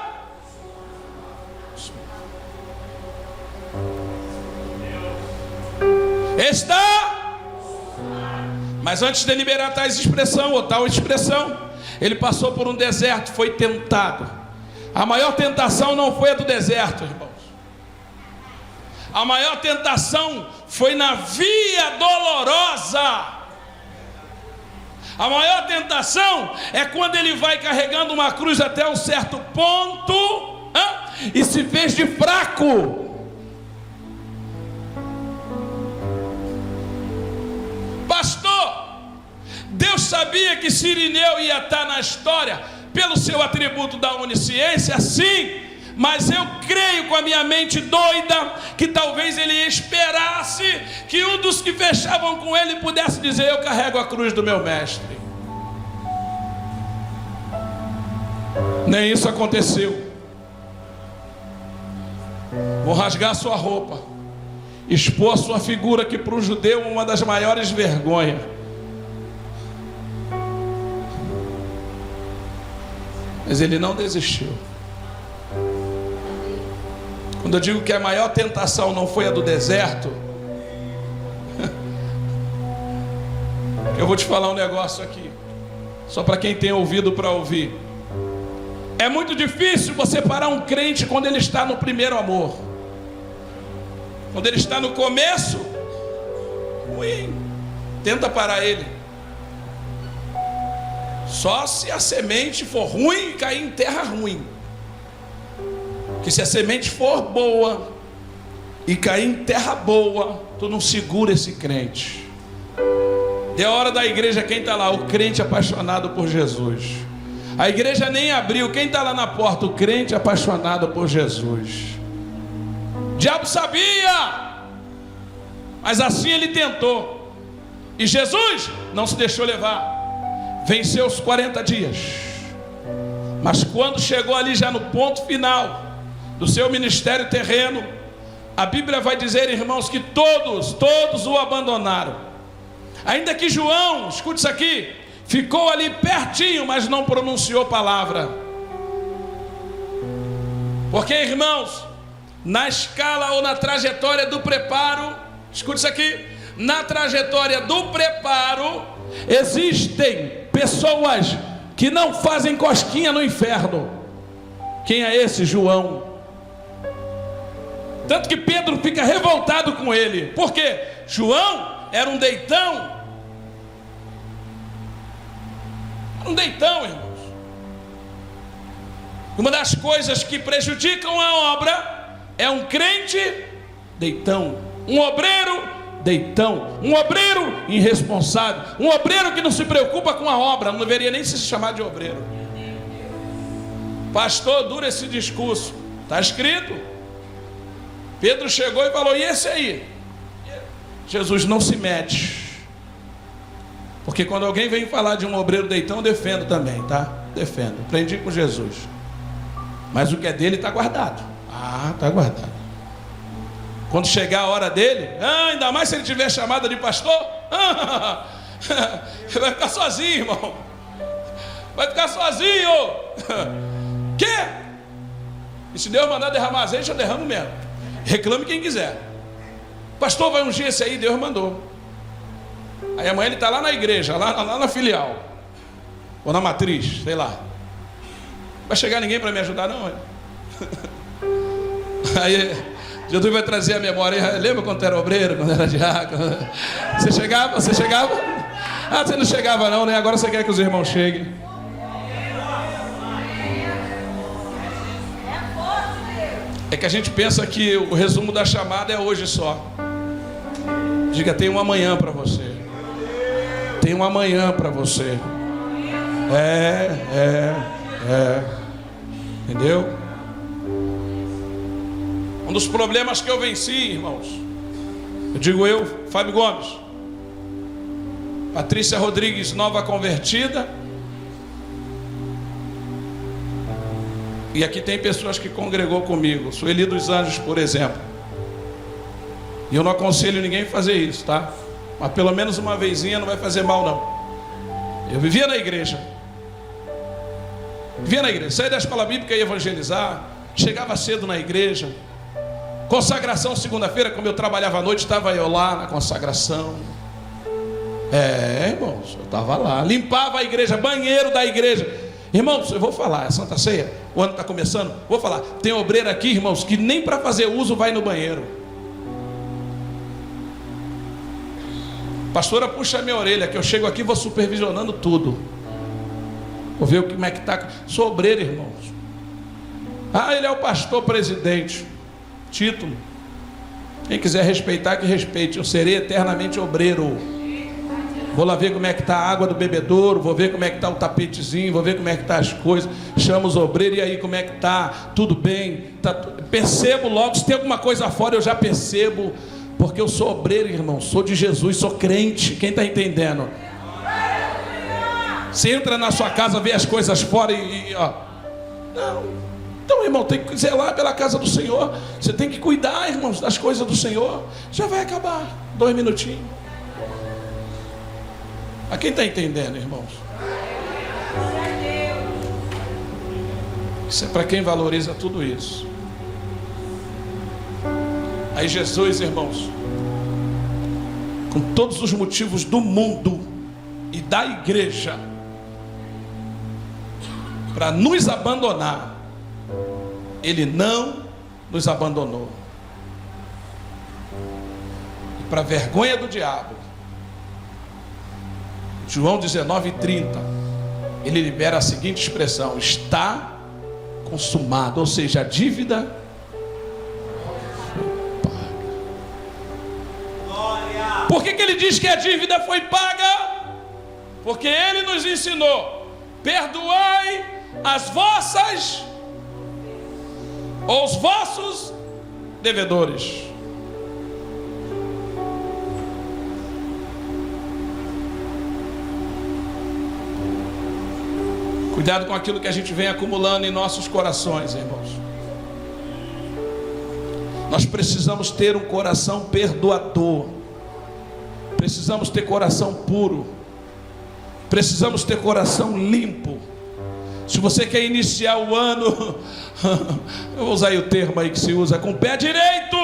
Está... Mas antes de liberar tais expressão, ou tal expressão, ele passou por um deserto, foi tentado. A maior tentação não foi a do deserto, irmãos. A maior tentação foi na via dolorosa. A maior tentação é quando ele vai carregando uma cruz até um certo ponto, e se fez de fraco. Pastor, Deus sabia que Cirineu ia estar na história pelo seu atributo da onisciência, sim, mas eu creio com a minha mente doida que talvez ele esperasse que um dos que fechavam com ele pudesse dizer: eu carrego a cruz do meu mestre. Nem isso aconteceu. Vou rasgar sua roupa, expor a sua figura, que para um judeu é uma das maiores vergonhas. Mas ele não desistiu. Quando eu digo que a maior tentação não foi a do deserto, eu vou te falar um negócio aqui, só para quem tem ouvido para ouvir. É muito difícil você parar um crente quando ele está no primeiro amor. Quando ele está no começo, ruim, tenta parar ele. Só se a semente for ruim e cair em terra ruim. Que se a semente for boa e cair em terra boa, tu não segura esse crente. De hora da igreja, quem está lá? O crente apaixonado por Jesus. A igreja nem abriu, quem está lá na porta? O crente apaixonado por Jesus. O diabo sabia, mas assim ele tentou. E Jesus não se deixou levar. Venceu os 40 dias. Mas quando chegou ali já no ponto final do seu ministério terreno, a Bíblia vai dizer, irmãos, que todos o abandonaram. Ainda que João, escute isso aqui, ficou ali pertinho, mas não pronunciou palavra. Porque, irmãos, na escala ou na trajetória do preparo, escute isso aqui, na trajetória do preparo, existem pessoas que não fazem cosquinha no inferno. Quem é esse? João. Tanto que Pedro fica revoltado com ele. Por quê? João era um deitão. Era um deitão, irmãos. Uma das coisas que prejudicam a obra é um crente deitão, um obreiro deitão, um obreiro irresponsável, um obreiro que não se preocupa com a obra. Não deveria nem se chamar de obreiro. Pastor, dura esse discurso. Está escrito. Pedro chegou e falou: e esse aí? Jesus não se mete. Porque quando alguém vem falar de um obreiro deitão, eu defendo também, tá? Defendo, aprendi com Jesus. Mas o que é dele está guardado. Está guardado. Quando chegar a hora dele, ainda mais se ele tiver chamada de pastor, vai ficar sozinho, irmão. Vai ficar sozinho. Quê? E se Deus mandar derramar azeite, eu derramo mesmo. Reclame quem quiser. Pastor, vai ungir esse aí, Deus mandou. Aí amanhã ele está lá na igreja, lá na filial, ou na matriz, sei lá. Vai chegar ninguém para me ajudar, não? Jesus vai trazer a memória. Lembra quando era obreiro, quando era diácono? Você chegava? Você chegava? Ah, você não chegava não, né? Agora você quer que os irmãos cheguem. É que a gente pensa que o resumo da chamada é hoje só. Diga, tem um amanhã para você. Tem um amanhã para você. Entendeu? Um dos problemas que eu venci, irmãos, eu digo eu, Fábio Gomes, Patrícia Rodrigues, nova convertida, e aqui tem pessoas que congregou comigo, Sueli dos Anjos, por exemplo, e eu não aconselho ninguém a fazer isso, tá? Mas pelo menos uma vezinha não vai fazer mal não. Eu vivia na igreja, saí da escola bíblica e ia evangelizar, chegava cedo na igreja, consagração segunda-feira, como eu trabalhava à noite, estava eu lá na consagração. Irmãos, eu estava lá, limpava a igreja, banheiro da igreja. Irmãos, eu vou falar, é Santa Ceia, o ano está começando, vou falar, tem obreiro aqui, irmãos, que nem para fazer uso vai no banheiro. Pastora, puxa a minha orelha, que eu chego aqui e vou supervisionando tudo. Vou ver como é que está. Sou obreiro, irmãos. Ah, ele é o pastor presidente. Título. Quem quiser respeitar, que respeite. Eu serei eternamente obreiro. Vou lá ver como é que está a água do bebedouro, vou ver como é que está o tapetezinho, vou ver como é que está as coisas. Chamo os obreiros, e aí como é que está? Tudo bem? Percebo logo, se tem alguma coisa fora eu já percebo, porque eu sou obreiro, irmão, sou de Jesus, sou crente. Quem está entendendo? Você entra na sua casa, vê as coisas fora e ó. Não. Então, irmão, tem que zelar pela casa do Senhor. Você tem que cuidar, irmãos, das coisas do Senhor. Já vai acabar. 2 minutinhos. A quem está entendendo, irmãos? Isso é para quem valoriza tudo isso. Aí Jesus, irmãos, com todos os motivos do mundo e da igreja para nos abandonar, Ele não nos abandonou. E para vergonha do diabo, João 19:30, ele libera a seguinte expressão: está consumado, ou seja, a dívida foi paga. Por que ele diz que a dívida foi paga? Porque ele nos ensinou: perdoai as vossas ou os vossos devedores. Cuidado com aquilo que a gente vem acumulando em nossos corações, irmãos. Nós precisamos ter um coração perdoador. Precisamos ter coração puro. Precisamos ter coração limpo. Se você quer iniciar o ano, eu vou usar aí o termo aí que se usa, com o pé direito,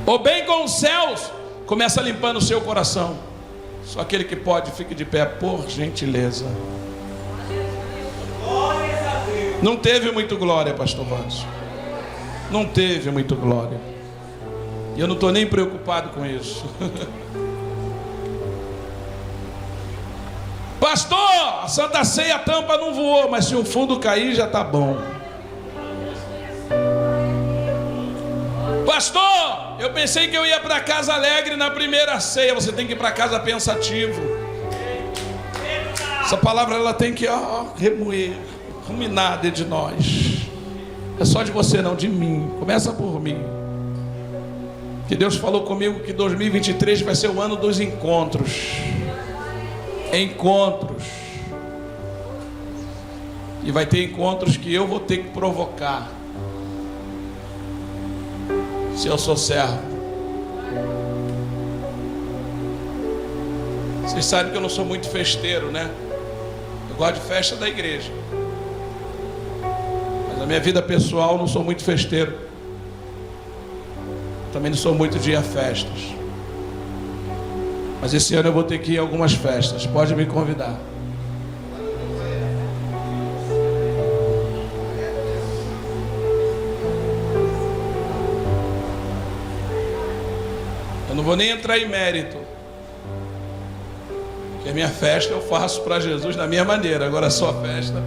ou bem com os céus, começa limpando o seu coração. Só aquele que pode, fique de pé, por gentileza. Não teve muito glória, pastor Vanso. Não teve muito glória. E eu não estou nem preocupado com isso. Pastor, a Santa Ceia, a tampa não voou, mas se o fundo cair já está bom. Pastor, eu pensei que eu ia para casa alegre na primeira ceia. Você tem que ir para casa pensativo. Essa palavra ela tem que ruminar dentro de nós. É só de você não, de mim. Começa por mim. Que Deus falou comigo que 2023 vai ser o ano dos encontros. Encontros. E vai ter encontros que eu vou ter que provocar. Se eu sou servo. Vocês sabem que eu não sou muito festeiro, né? Eu gosto de festa da igreja. Mas na minha vida pessoal eu não sou muito festeiro. Também não sou muito de ir a festas. Mas esse ano eu vou ter que ir a algumas festas. Pode me convidar. Eu não vou nem entrar em mérito, porque a minha festa eu faço para Jesus da minha maneira. Agora a sua festa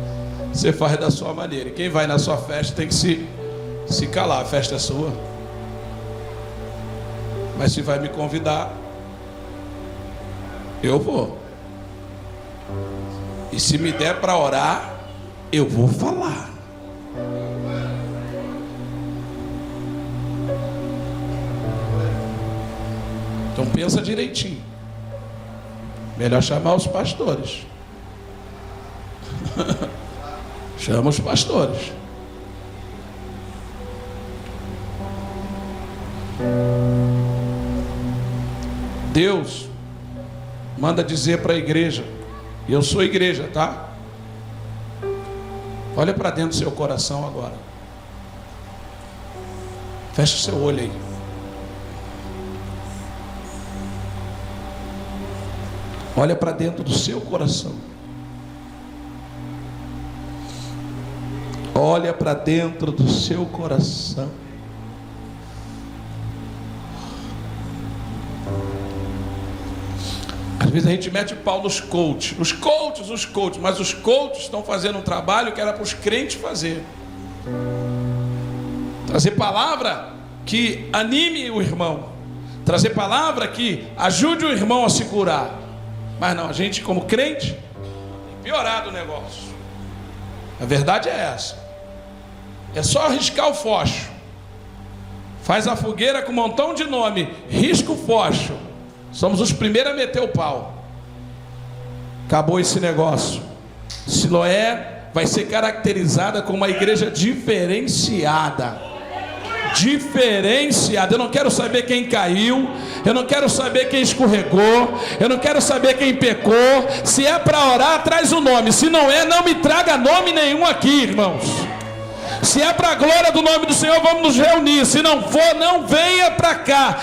você faz da sua maneira. E quem vai na sua festa tem que se calar. A festa é sua. Mas se vai me convidar, eu vou. E se me der para orar, eu vou falar. Então pensa direitinho. Melhor chamar os pastores. Chama os pastores. Deus manda dizer para a igreja, e eu sou igreja, tá? Olha para dentro do seu coração agora. Fecha o seu olho aí. Olha para dentro do seu coração. Olha para dentro do seu coração. Às vezes a gente mete o pau nos coaches. Os coaches, mas os coaches estão fazendo um trabalho que era para os crentes fazer. Trazer palavra que anime o irmão. Trazer palavra que ajude o irmão a se curar. Mas não, a gente como crente tem piorado o negócio. A verdade é essa. É só riscar o fósforo. Faz a fogueira com um montão de nome. Risca o fósforo. Somos os primeiros a meter o pau. Acabou esse negócio. Siloé vai ser caracterizada como uma igreja diferenciada. Diferenciada. Eu não quero saber quem caiu, eu não quero saber quem escorregou, eu não quero saber quem pecou. Se é para orar, traz o nome. Se não é, não me traga nome nenhum aqui, irmãos. Se é para a glória do nome do Senhor, vamos nos reunir. Se não for, não venha para cá.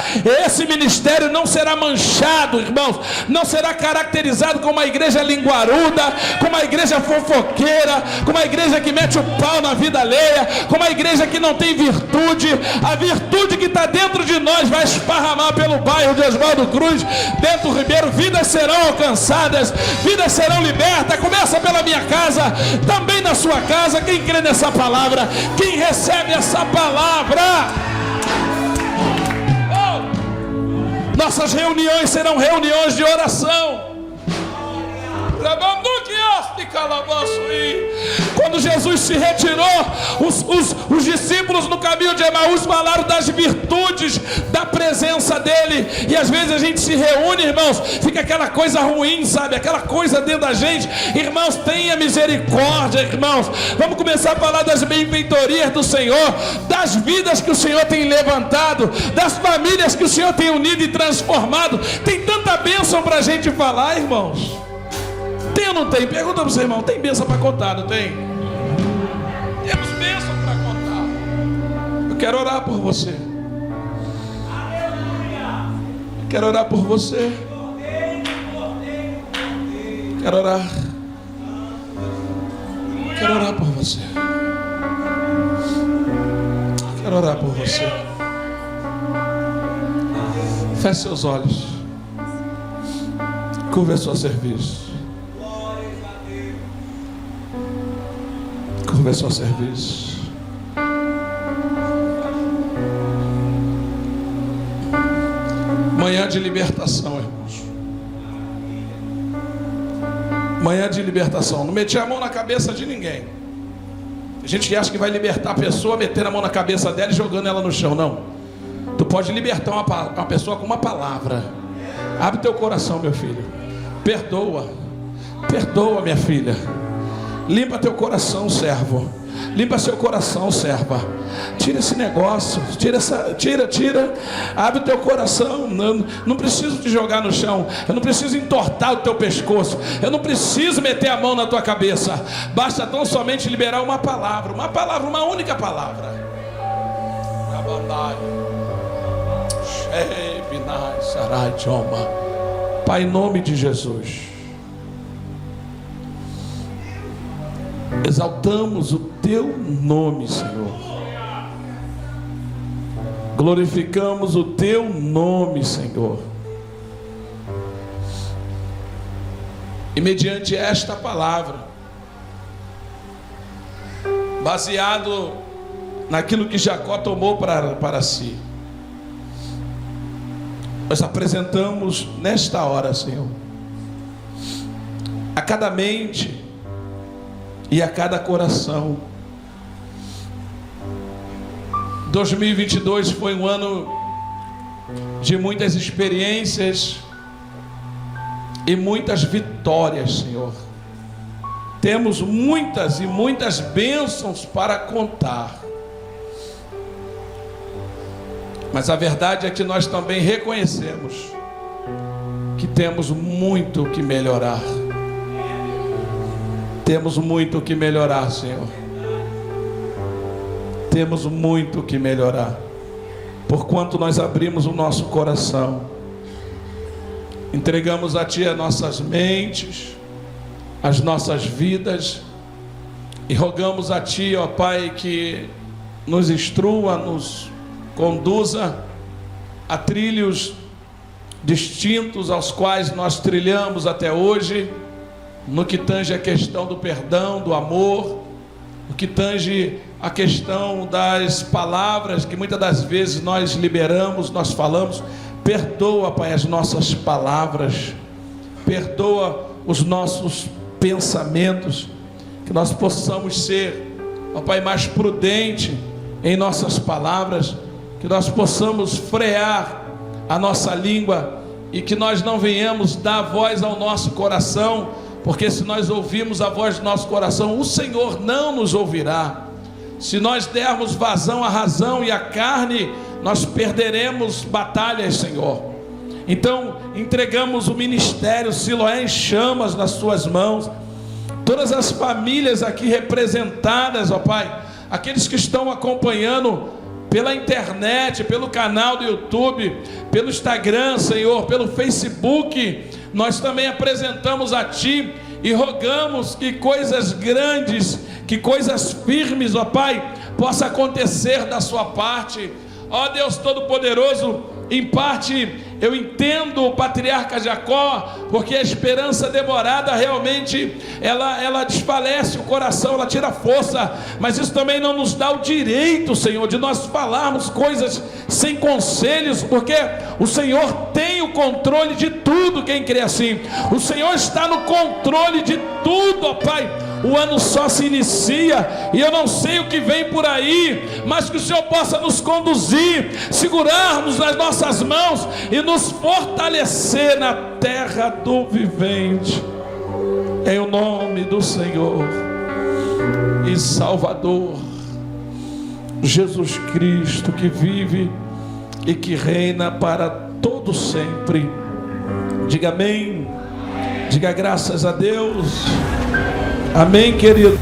Esse ministério não será manchado, irmãos. Não será caracterizado como uma igreja linguaruda, como uma igreja fofoqueira, como uma igreja que mete o pau na vida alheia, como uma igreja que não tem virtude. A virtude que está dentro de nós vai esparramar pelo bairro de Oswaldo Cruz, dentro do Ribeiro. Vidas serão alcançadas, vidas serão libertas. Começa pela minha casa, também na sua casa. Quem crê nessa palavra? Quem recebe essa palavra? Oh! Nossas reuniões serão reuniões de oração. Quando Jesus se retirou, os discípulos no caminho de Emaús falaram das virtudes da presença dele. E às vezes a gente se reúne, irmãos, fica aquela coisa ruim, sabe? Aquela coisa dentro da gente. Irmãos, tenha misericórdia, irmãos. Vamos começar a falar das benfeitorias do Senhor, das vidas que o Senhor tem levantado, das famílias que o Senhor tem unido e transformado. Tem tanta bênção para a gente falar, irmãos. Tem ou não tem? Pergunta para o seu irmão. Tem bênção para contar, não tem? Temos bênção para contar. Eu quero orar por você. Eu quero orar por você. Quero orar. Quero orar por você. Quero orar por você. Feche seus olhos. Curva a seu serviço. Curva seu serviço. Manhã de libertação, irmãos. Manhã de libertação. Não meti a mão na cabeça de ninguém. Tem gente que acha que vai libertar a pessoa metendo a mão na cabeça dela e jogando ela no chão. Não. Tu pode libertar uma pessoa com uma palavra. Abre teu coração, meu filho. Perdoa. Perdoa, minha filha. Limpa teu coração, servo. Limpa seu coração, serva. Tira esse negócio. Tira. Abre o teu coração. Não preciso te jogar no chão. Eu não preciso entortar o teu pescoço. Eu não preciso meter a mão na tua cabeça. Basta tão somente liberar uma palavra. Uma palavra, uma única palavra. Pai, em nome de Jesus, exaltamos o teu nome, Senhor. Glorificamos o teu nome, Senhor. E mediante esta palavra, baseado naquilo que Jacó tomou para si, nós apresentamos nesta hora, Senhor, a cada mente e a cada coração. 2022 foi um ano de muitas experiências e muitas vitórias, Senhor. Temos muitas e muitas bênçãos para contar. Mas a verdade é que nós também reconhecemos que temos muito que melhorar. Temos muito que melhorar, Senhor. Temos muito que melhorar. Porquanto nós abrimos o nosso coração, entregamos a Ti as nossas mentes, as nossas vidas, e rogamos a Ti, ó Pai, que nos instrua, nos conduza a trilhos distintos aos quais nós trilhamos até hoje, no que tange a questão do perdão, do amor, no que tange a questão das palavras que muitas das vezes nós liberamos, nós falamos. Perdoa, Pai, as nossas palavras, perdoa os nossos pensamentos, que nós possamos ser, ó Pai, mais prudente em nossas palavras, que nós possamos frear a nossa língua e que nós não venhamos dar voz ao nosso coração, porque se nós ouvirmos a voz do nosso coração, o Senhor não nos ouvirá. Se nós dermos vazão à razão e à carne, nós perderemos batalhas, Senhor. Então entregamos o ministério Siloé em Chamas nas Suas mãos, todas as famílias aqui representadas, ó Pai, aqueles que estão acompanhando pela internet, pelo canal do YouTube, pelo Instagram, Senhor, pelo Facebook, nós também apresentamos a Ti e rogamos que coisas grandes, que coisas firmes, ó Pai, possa acontecer da Sua parte. Ó Deus Todo-Poderoso, em parte eu entendo o patriarca Jacó, porque a esperança demorada realmente ela desfalece o coração, ela tira força, mas isso também não nos dá o direito, Senhor, de nós falarmos coisas sem conselhos, porque o Senhor tem o controle de tudo. Quem crê assim, o Senhor está no controle de tudo, ó Pai. O ano só se inicia e eu não sei o que vem por aí, mas que o Senhor possa nos conduzir, segurarmos nas nossas mãos e nos fortalecer na terra do vivente, em o nome do Senhor e Salvador Jesus Cristo, que vive e que reina para todo sempre. Diga amém, diga graças a Deus. Amém, querido.